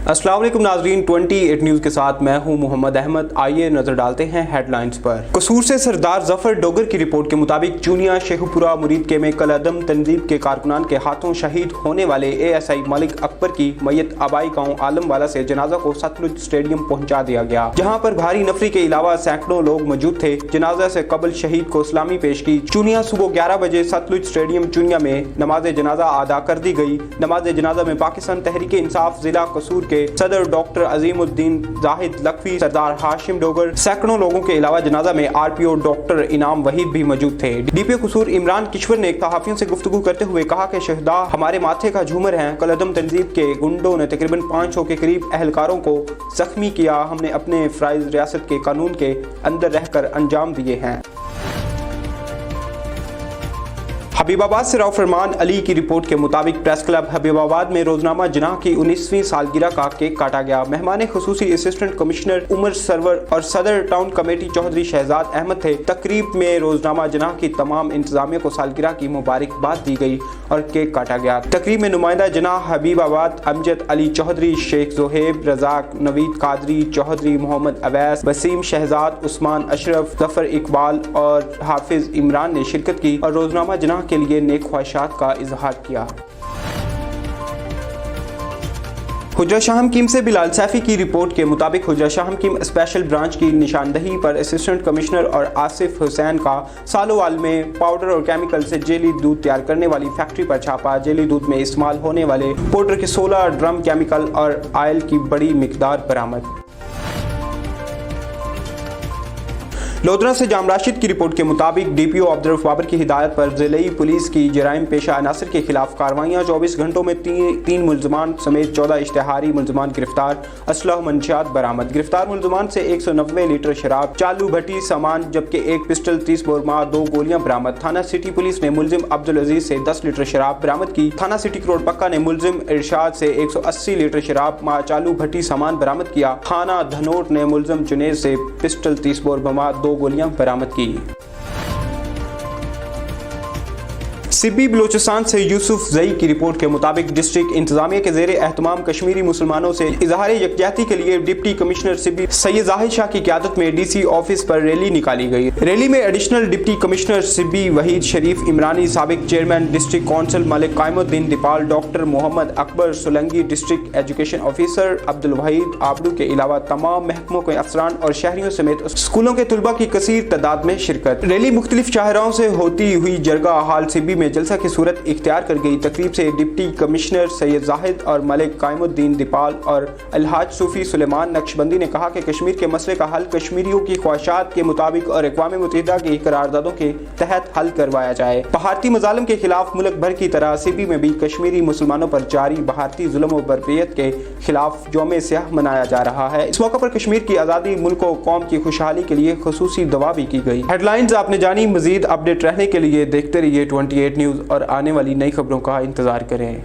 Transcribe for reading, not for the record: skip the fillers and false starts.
अस्सलाम वालेकुम नाज़रीन, 28 न्यूज़ के साथ मैं हूं मोहम्मद अहमद। आइए नजर डालते हैं हेडलाइंस पर। कसूर से सरदार जफर डोगर की रिपोर्ट के मुताबिक चूनिया शेखुपुरा मुरीदके में कल अदम तंजीब के कारकुनान के हाथों शहीद होने वाले ASI मलिक अकबर की मैयत आबाई गाँव आलमवाला से जनाजा को सतलुज स्टेडियम पहुँचा दिया गया, जहाँ पर भारी नफरी के अलावा सैकड़ों लोग मौजूद थे। जनाजा से कबल शहीद को इस्लामी पेश की। चूनिया सुबह 11 बजे सतलुज स्टेडियम चूनिया में नमाज जनाजा अदा कर दी गई। नमाज जनाजा में पाकिस्तान तहरीक इंसाफ जिला कसूर के सदर डॉक्टर अजीमुद्दीन जाहिद लखवी, सरदार हाशिम डोगर, सैकड़ों लोगों के अलावा जनाजा में RPO डॉक्टर इनाम वहीद भी मौजूद थे। DPO कसूर इमरान किश्वर ने सहाफियों से गुफ्तगू करते हुए कहा कि शहदा हमारे माथे का झूमर हैं। कल अदम तंजीब के गुंडों ने तकरीबन 500 के करीब अहलकारों को जख्मी किया। हमने अपने फराइज रियासत के कानून के अंदर रहकर अंजाम दिए हैं। हबीबाबाद से राव फरमान अली की रिपोर्ट के मुताबिक प्रेस क्लब हबीबाबाद में रोजनामा जनाह की 19वीं सालगिरह का केक काटा गया। मेहमान खुसूसी असिस्टेंट कमिश्नर उमर सरवर और सदर टाउन कमेटी चौधरी शहजाद अहमद थे। तकरीब में रोजनामा जनाह की तमाम इंतजामिया को सालगिरह की मुबारकबाद दी गई और केक काटा गया। तकरीब में नुमाइंदा जनाह हबीबाबाद अमजद अली चौधरी, शेख जोहेब रजाक, नवीद कादरी चौधरी, मोहम्मद अवैस, वसीम शहजाद, उस्मान अशरफ, जफर इकबाल और हाफिज इमरान ने शिरकत की और रोजनामा जनाह के लिए नेक ख्वाहिशात का इजहार किया। हुजरा शाह हकीम से बिलाल सैफी की रिपोर्ट के मुताबिक हुजरा शाह हकीम स्पेशल ब्रांच की निशानदही पर असिस्टेंट कमिश्नर और आसिफ हुसैन का सालोवाल में पाउडर और केमिकल से जेली दूध तैयार करने वाली फैक्ट्री पर छापा। जेली दूध में इस्तेमाल होने वाले पाउडर के 16 ड्रम केमिकल और ऑयल की बड़ी मिकदार बरामद। लोधरा से जाम राशिद की रिपोर्ट के मुताबिक DPO अब्दुल बाबर की हिदायत पर जिले पुलिस की जराइम पेशा अनासर के खिलाफ कार्रवाइयाँ। 24 घंटों में तीन मुलजमान समेत 14 इश्तेहारी मुलजमान गिरफ्तार, असलह मंशियात बरामद। गिरफ्तार मुलजमान से 190 लीटर शराब, चालू भट्टी सामान जबकि एक पिस्टल, 30 बोरमा, 2 गोलियां बरामद। थाना सिटी पुलिस ने मुलजिम अब्दुल अजीज से 10 लीटर शराब बरामद की। थाना सिटी करोड़ पक्का ने मुलजिम इरशाद से 180 लीटर शराब मा चालू भट्टी सामान बरामद किया। थाना धनोट ने मुलजिम जुनेद से पिस्टल, 30 बोरमा, 2 गोलियां बरामद की। सिब्बी बलोचिस्तान से यूसुफ जई की रिपोर्ट के मुताबिक डिस्ट्रिक्ट इंतजामिया के ज़ेरे एहतमाम कश्मीरी मुसलमानों से इजहार यकजहती के लिए डिप्टी कमिश्नर सिब्बी सैयद जाहिद शाह की क़यादत में DC ऑफिस पर रैली निकाली गई। रैली में additional deputy commissioner Sibbi Waheed Sharif Imrani, साबिक chairman district council Malik Qayyumuddin Deepal, doctor Mohammad Akbar Solangi, district education officer Abdul Waheed आबडू के अलावा तमाम महकमों के अफसरान और शहरियों समेत स्कूलों के तुलबा की कसीर तादाद में शिरकत। रैली मुख्तलिफ शाहराओं से होती हुई जरगा हाल सिब्बी में जलसा की सूरत इख्तियार कर गई। तकरीब से डिप्टी कमिश्नर सैयद जाहिद और मलिक कायमुद्दीन दीपाल और अलहाज सूफी सुलेमान नक्शबंदी ने कहा कि कश्मीर के मसले का हल कश्मीरियों की ख्वाहिशात के मुताबिक और अक़वाम मुत्तहिदा की करारदादों के तहत हल करवाया जाए। भारतीय मजालिम के खिलाफ मुल्क भर की तरह सिब्बी में भी कश्मीरी मुसलमानों पर जारी भारतीय जुल्म और बर्बरियत के खिलाफ यौम स्याह मनाया जा रहा है। इस मौके पर कश्मीर की आज़ादी, मुल्क और कौम की खुशहाली के लिए खुसूसी दुआ भी की गई। हेडलाइंस आपने जानी। मजीद अपडेट रहने के लिए देखते रहिए 28 न्यूज़ और आने वाली नई खबरों का इंतजार करें।